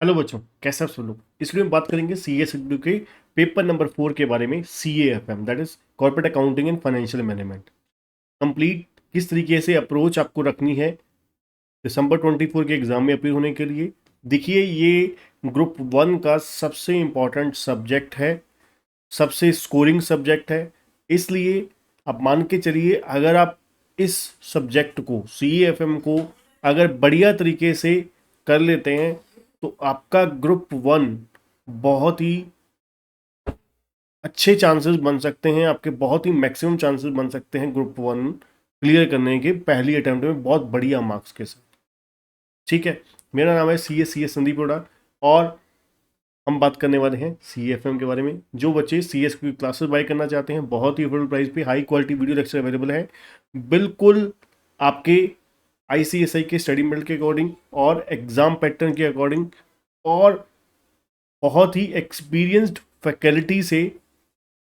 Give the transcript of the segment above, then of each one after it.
Hello बच्चों, कैसे आप सब लोग। इस वीडियो में बात करेंगे सीए के पेपर नंबर 4 के बारे में। CAFM that is corporate accounting and financial management complete किस तरीके से अप्रोच आपको रखनी है दिसंबर 24 के एग्जाम में अपीयर होने के लिए। देखिए, ये ग्रुप 1 का सबसे इम्पॉर्टेंट सब्जेक्ट है, सबसे स्कोरिंग सब्जेक्ट है। इसलिए आप मान के चलिए, अगर आप इस सब्जेक्ट को CAFM को अगर बढ़िया तरीके से कर लेते हैं तो आपका ग्रुप 1 बहुत ही अच्छे चांसेस बन सकते हैं, आपके बहुत ही मैक्सिमम चांसेस बन सकते हैं ग्रुप 1 क्लियर करने के पहली अटेम्प्ट में बहुत बढ़िया मार्क्स के साथ। ठीक है, मेरा नाम है CS संदीप रोड़ा और हम बात करने वाले हैं CFM के बारे में। जो बच्चे CS की क्लासेस बाय करना चाहते हैं, बहुत ही अफोर्डेबल प्राइस पे high quality video lecture available है, बिल्कुल आपके ICSI के स्टडी मेटेरियल के अकॉर्डिंग और एग्जाम पैटर्न के अकॉर्डिंग, और बहुत ही एक्सपीरियंस्ड फैकल्टी से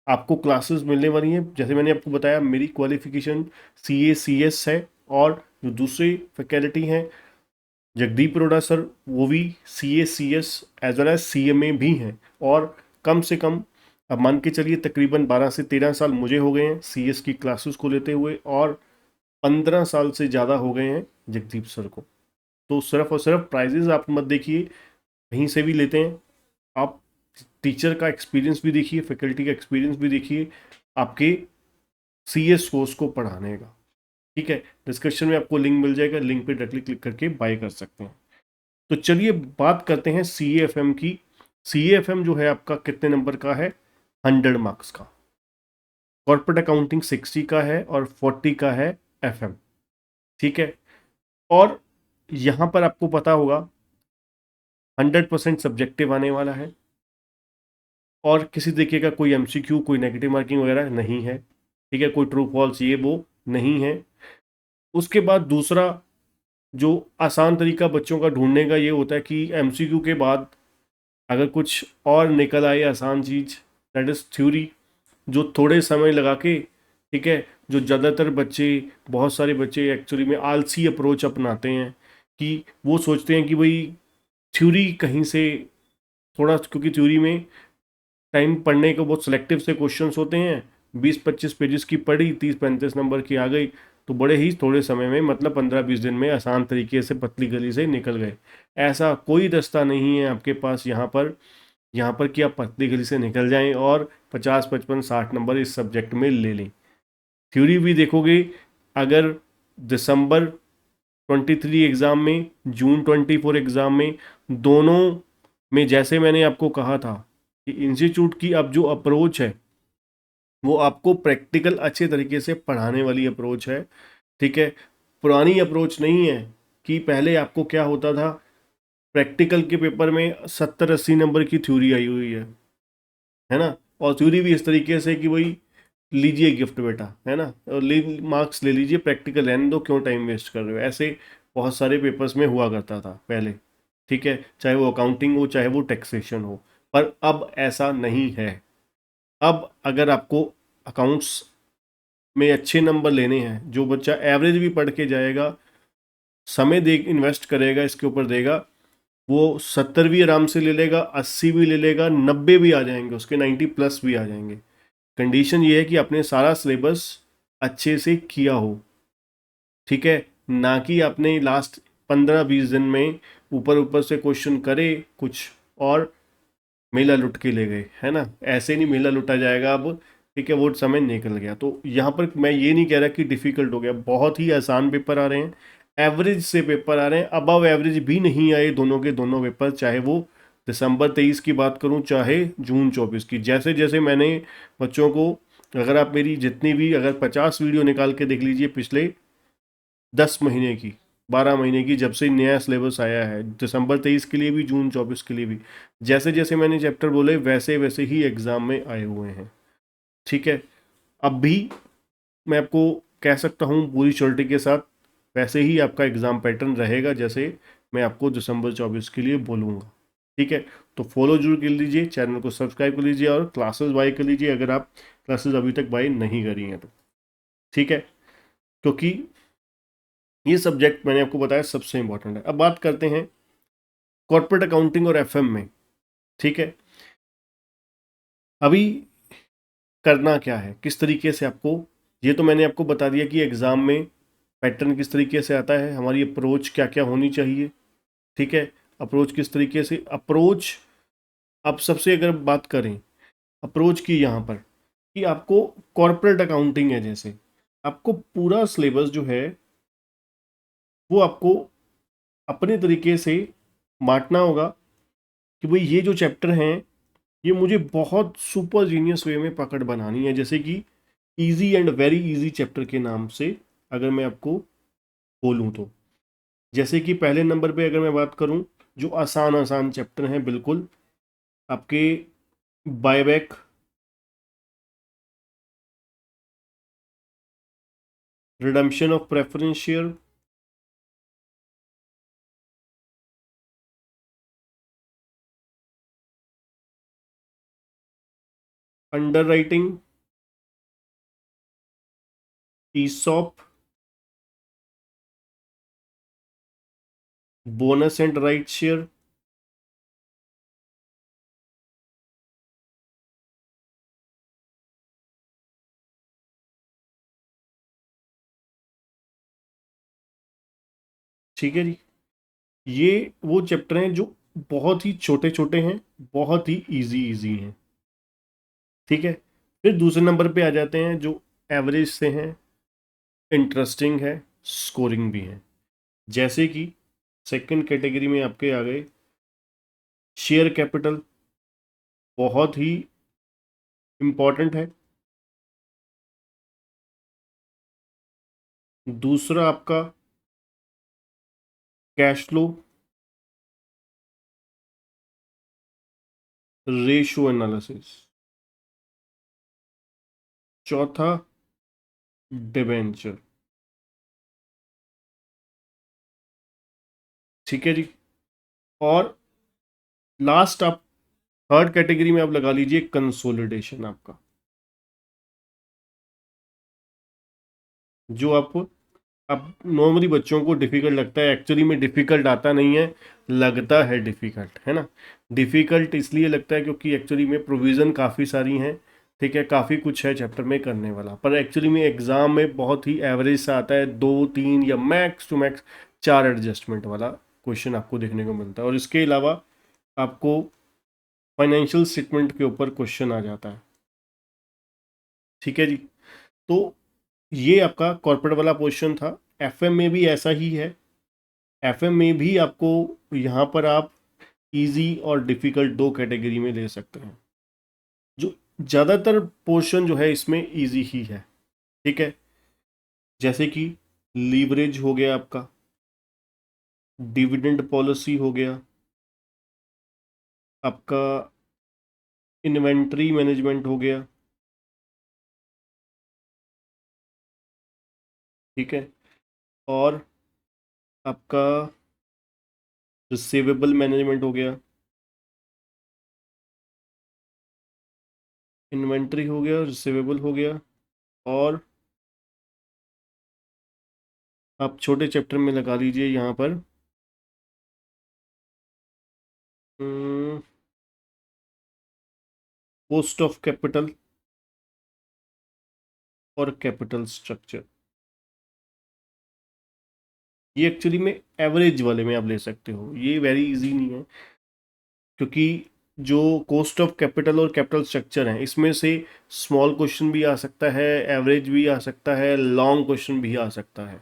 आपको क्लासेस मिलने वाली हैं। जैसे मैंने आपको बताया, मेरी क्वालिफिकेशन CACS है और जो दूसरे फैकल्टी हैं जगदीप अरोड़ा सर, वो भी CACS as well as CMA भी हैं। और कम से कम अब मान के चलिए तकरीबन 12 से 13 साल मुझे हो गए हैं CS की क्लासेस को लेते हुए, और 15 साल से ज़्यादा हो गए हैं जगदीप सर को। तो सिर्फ और सिर्फ प्राइजेज आप मत देखिए, कहीं से भी लेते हैं आप, टीचर का एक्सपीरियंस भी देखिए, फैकल्टी का एक्सपीरियंस भी देखिए आपके CS कोर्स को पढ़ाने का। ठीक है, डिस्क्रिप्शन में आपको लिंक मिल जाएगा, लिंक पे डायरेक्टली क्लिक करके बाय कर सकते हैं। तो चलिए बात करते हैं CAFM की। CAFM जो है आपका कितने नंबर का है? 100 मार्क्स का। कॉर्पोरेट अकाउंटिंग 60 का है और 40 का है FM। ठीक है, और यहां पर आपको पता होगा 100% सब्जेक्टिव आने वाला है और किसी तरीके का कोई MCQ, कोई नेगेटिव मार्किंग वगैरह नहीं है। ठीक है, कोई ट्रू फॉल्स ये वो नहीं है। उसके बाद दूसरा जो आसान तरीका बच्चों का ढूंढने का ये होता है कि MCQ के बाद अगर कुछ और निकल आए आसान चीज, दैट इज थ्योरी, जो थोड़े समय लगा के, ठीक है, जो ज़्यादातर बच्चे, बहुत सारे बच्चे एक्चुअली में आलसी अप्रोच अपनाते हैं कि वो सोचते हैं कि भाई थ्योरी कहीं से थोड़ा, क्योंकि थ्योरी में टाइम पढ़ने को बहुत सिलेक्टिव से क्वेश्चंस होते हैं, 20-25 पेजेस की पढ़ी, 30-35 नंबर की आ गई, तो बड़े ही थोड़े समय में, मतलब 15-20 दिन में आसान तरीके से पतली गली से निकल गए। ऐसा कोई रास्ता नहीं है आपके पास यहाँ पर कि आप पतली गली से निकल जाएं और 50-55-60 नंबर इस सब्जेक्ट में ले लें। थ्योरी भी देखोगे, अगर दिसंबर 23 एग्ज़ाम में, जून 24 एग्ज़ाम में, दोनों में जैसे मैंने आपको कहा था कि इंस्टीट्यूट की अब जो अप्रोच है वो आपको प्रैक्टिकल अच्छे तरीके से पढ़ाने वाली अप्रोच है। ठीक है, पुरानी अप्रोच नहीं है कि पहले आपको क्या होता था, प्रैक्टिकल के पेपर में 70-80 नंबर की थ्योरी आई हुई है ना, और थ्योरी भी इस तरीके से कि भाई लीजिए गिफ्ट बेटा, है ना, और मार्क्स ले लीजिए, प्रैक्टिकल रहने दो, क्यों टाइम वेस्ट कर रहे हो। ऐसे बहुत सारे पेपर्स में हुआ करता था पहले। ठीक है, चाहे वो अकाउंटिंग हो चाहे वो टैक्सेशन हो, पर अब ऐसा नहीं है। अब अगर आपको अकाउंट्स में अच्छे नंबर लेने हैं, जो बच्चा एवरेज भी पढ़ के जाएगा, समय दे इन्वेस्ट करेगा इसके ऊपर देगा, वो 70 भी आराम से ले लेगा, 80 भी ले लेगा, 90 भी आ जाएंगे उसके, 90+ भी आ जाएंगे। कंडीशन ये है कि आपने सारा सिलेबस अच्छे से किया हो। ठीक है, ना कि आपने लास्ट 15-20 दिन में ऊपर ऊपर से क्वेश्चन करे कुछ और मेला लुट के ले गए, है ना। ऐसे नहीं मेला लुटा जाएगा अब। ठीक है, वो समय निकल गया। तो यहाँ पर मैं ये नहीं कह रहा कि डिफिकल्ट हो गया, बहुत ही आसान पेपर आ रहे हैं, एवरेज से पेपर आ रहे हैं, अबव एवरेज भी नहीं आए दोनों के दोनों पेपर, चाहे वो दिसंबर 23 की बात करूं चाहे जून 24 की। जैसे जैसे मैंने बच्चों को, अगर आप मेरी जितनी भी, अगर 50 वीडियो निकाल के देख लीजिए पिछले 10 महीने की, 12 महीने की, जब से नया सिलेबस आया है, दिसंबर 23 के लिए भी जून 24 के लिए भी, जैसे जैसे मैंने चैप्टर बोले वैसे वैसे ही एग्जाम में आए हुए हैं। ठीक है, अब भी मैं आपको कह सकता हूँ पूरी श्योरिटी के साथ, वैसे ही आपका एग्जाम पैटर्न रहेगा जैसे मैं आपको दिसंबर 24 के लिए बोलूँगा। ठीक है, तो फॉलो जरूर कर लीजिए, चैनल को सब्सक्राइब कर लीजिए और क्लासेस बाय कर लीजिए अगर आप क्लासेस अभी तक बाय नहीं करी हैं तो। ठीक है, क्योंकि ये सब्जेक्ट मैंने आपको बताया सबसे इंपॉर्टेंट है। अब बात करते हैं कॉर्पोरेट अकाउंटिंग और एफएम में। ठीक है, अभी करना क्या है, किस तरीके से आपको, ये तो मैंने आपको बता दिया कि एग्ज़ाम में पैटर्न किस तरीके से आता है, हमारी अप्रोच क्या क्या होनी चाहिए। ठीक है, अप्रोच किस तरीके से, अप्रोच आप सबसे अगर बात करें अप्रोच की यहाँ पर, कि आपको कॉर्पोरेट अकाउंटिंग है जैसे, आपको पूरा सिलेबस जो है वो आपको अपने तरीके से बांटना होगा कि भाई ये जो चैप्टर हैं ये मुझे बहुत सुपर जीनियस वे में पकड़ बनानी है। जैसे कि easy and very easy chapter के नाम से अगर मैं आपको बोलूँ तो, जैसे कि पहले नंबर पे अगर मैं बात करूँ, जो आसान आसान चैप्टर हैं बिल्कुल आपके, buyback, redemption of preference share, underwriting, ESOP, bonus and right share, ठीक है जी। ये वो चैप्टर हैं जो बहुत ही छोटे छोटे हैं, बहुत ही इजी इजी हैं। ठीक है, फिर दूसरे नंबर पे आ जाते हैं जो एवरेज से हैं, इंटरेस्टिंग है, स्कोरिंग भी है। जैसे कि सेकंड कैटेगरी में आपके आ गए शेयर कैपिटल, बहुत ही इम्पॉर्टेंट है। दूसरा आपका कैश फ्लो, रेशियो एनालिसिस। चौथा डिबेंचर। ठीक है जी। और लास्ट आप थर्ड कैटेगरी में आप लगा लीजिए कंसोलिडेशन आपका, जो आपको अब नॉर्मली बच्चों को डिफिकल्ट लगता है, एक्चुअली में डिफिकल्ट आता नहीं है, लगता है डिफिकल्ट, है ना। डिफिकल्ट इसलिए लगता है क्योंकि एक्चुअली में प्रोविज़न काफ़ी सारी हैं। ठीक है, काफ़ी कुछ है चैप्टर में करने वाला, पर एक्चुअली में एग्ज़ाम में बहुत ही एवरेज सा आता है, दो तीन या मैक्स टू मैक्स चार एडजस्टमेंट वाला क्वेश्चन आपको देखने को मिलता है। और इसके अलावा आपको फाइनेंशियल स्टेटमेंट के ऊपर क्वेश्चन आ जाता है। ठीक है जी। तो ये आपका कॉर्पोरेट वाला पोर्शन था। एफएम में भी ऐसा ही है। एफएम में भी आपको यहाँ पर आप इजी और डिफ़िकल्ट दो कैटेगरी में ले सकते हैं। जो ज़्यादातर पोर्शन जो है इसमें इजी ही है। ठीक है, जैसे कि लीवरेज हो गया आपका, डिविडेंड पॉलिसी हो गया आपका, इन्वेंट्री मैनेजमेंट हो गया। ठीक है, और आपका रिसीवेबल मैनेजमेंट हो गया, इन्वेंट्री हो गया, रिसीवेबल हो गया, और आप छोटे चैप्टर में लगा लीजिए यहाँ पर कॉस्ट ऑफ कैपिटल और कैपिटल स्ट्रक्चर। ये एक्चुअली में एवरेज वाले में आप ले सकते हो, ये वेरी इजी नहीं है, क्योंकि जो कॉस्ट ऑफ कैपिटल और कैपिटल स्ट्रक्चर है इसमें से स्मॉल क्वेश्चन भी आ सकता है, एवरेज भी आ सकता है, लॉन्ग क्वेश्चन भी आ सकता है।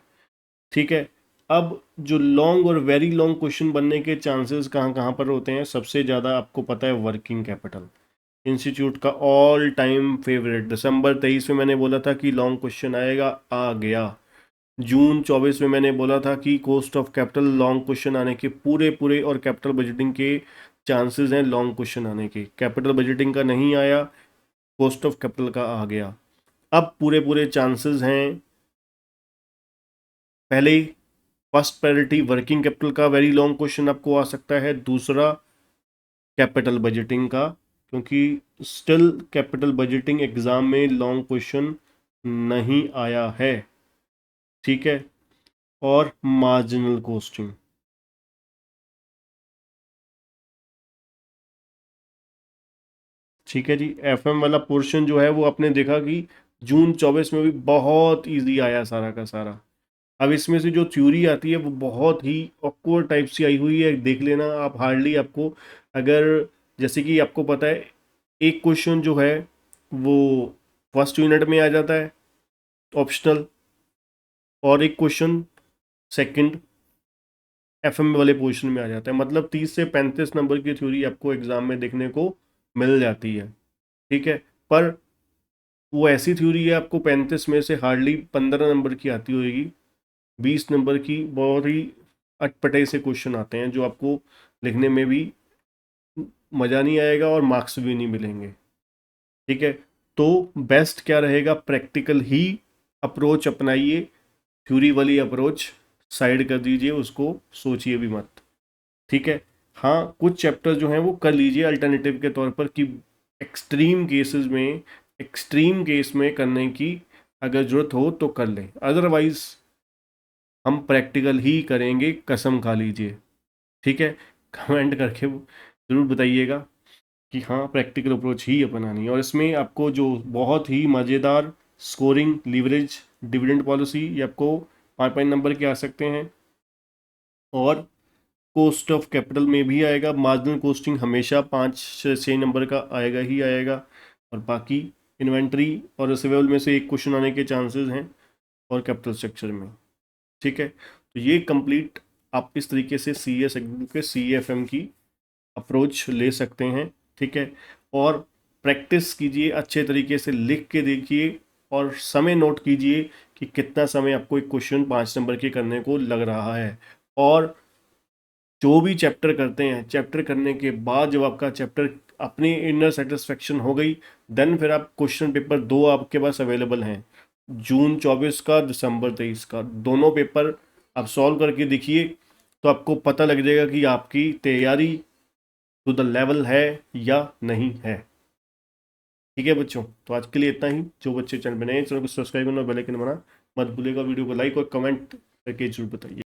ठीक है, अब जो लॉन्ग और वेरी लॉन्ग क्वेश्चन बनने के चांसेस कहाँ कहाँ पर होते हैं, सबसे ज़्यादा आपको पता है वर्किंग कैपिटल, इंस्टीट्यूट का ऑल टाइम फेवरेट। दिसंबर 23 में मैंने बोला था कि लॉन्ग क्वेश्चन आएगा, आ गया। जून 24 में मैंने बोला था कि cost of capital long question आने के पूरे पूरे, और कैपिटल बजटिंग के चांसेस हैं लॉन्ग क्वेश्चन आने के। कैपिटल बजटिंग का नहीं आया, कॉस्ट ऑफ कैपिटल का आ गया। अब पूरे पूरे चांसेस हैं, पहले फर्स्ट प्रायोरिटी वर्किंग कैपिटल का वेरी लॉन्ग क्वेश्चन आपको आ सकता है, दूसरा कैपिटल बजटिंग का, क्योंकि स्टिल कैपिटल बजटिंग एग्जाम में लॉन्ग क्वेश्चन नहीं आया है। ठीक है, और मार्जिनल कॉस्टिंग। ठीक है जी। एफएम वाला पोर्शन जो है वो आपने देखा कि जून 24 में भी बहुत इजी आया सारा का सारा। अब इसमें से जो थ्योरी आती है वो बहुत ही ऑकवर्ड टाइप से आई हुई है, देख लेना आप। हार्डली आपको, अगर जैसे कि आपको पता है एक क्वेश्चन जो है वो फर्स्ट यूनिट में आ जाता है ऑप्शनल, और एक क्वेश्चन सेकंड एफएम वाले पोर्शन में आ जाता है। मतलब 30 से 35 नंबर की थ्योरी आपको एग्जाम में देखने को मिल जाती है। ठीक है, पर वो ऐसी थ्योरी है आपको 35 में से हार्डली 15 नंबर की आती होगी। 20 नंबर की बहुत ही अटपटे से क्वेश्चन आते हैं जो आपको लिखने में भी मज़ा नहीं आएगा और मार्क्स भी नहीं मिलेंगे। ठीक है, तो बेस्ट क्या रहेगा, प्रैक्टिकल ही अप्रोच अपनाइए। थ्योरी वाली अप्रोच साइड कर दीजिए, उसको सोचिए भी मत। ठीक है, हाँ कुछ चैप्टर जो हैं वो कर लीजिए अल्टरनेटिव के तौर पर, कि एक्सट्रीम केसेस में, एक्सट्रीम केस में करने की अगर ज़रूरत हो तो कर लें, अदरवाइज हम प्रैक्टिकल ही करेंगे, कसम खा लीजिए। ठीक है, कमेंट करके ज़रूर बताइएगा कि हाँ प्रैक्टिकल अप्रोच ही अपनानी है। और इसमें आपको जो बहुत ही मज़ेदार स्कोरिंग, लीवरेज, डिविडेंड पॉलिसी, ये आपको 5 5 नंबर के आ सकते हैं। और कॉस्ट ऑफ कैपिटल में भी आएगा, मार्जिनल कॉस्टिंग हमेशा 5 से 6 नंबर का आएगा ही आएगा। और बाकी इन्वेंट्री और रिसीवेबल में से एक क्वेश्चन आने के चांसेस हैं, और कैपिटल स्ट्रक्चर में। ठीक है, तो ये कंप्लीट आप इस तरीके से सी एस के सी एफ एम की अप्रोच ले सकते हैं। ठीक है, और प्रैक्टिस कीजिए, अच्छे तरीके से लिख के देखिए, और समय नोट कीजिए कि कितना समय आपको एक क्वेश्चन 5 नंबर के करने को लग रहा है। और जो भी चैप्टर करते हैं, चैप्टर करने के बाद जब आपका चैप्टर अपनी इनर सेटिस्फेक्शन हो गई, देन फिर आप क्वेश्चन पेपर 2 आपके पास अवेलेबल हैं, जून 24 का, दिसंबर 23 का, दोनों पेपर आप सॉल्व करके देखिए, तो आपको पता लग जाएगा कि आपकी तैयारी टू द लेवल है या नहीं है। ठीक है बच्चों, तो आज के लिए इतना ही। जो बच्चे चैनल पर नए हैं, चैनल को सब्सक्राइब करना, बेल आइकन दबाना मत भूलिएगा। वीडियो को लाइक और कमेंट करके जरूर बताइए।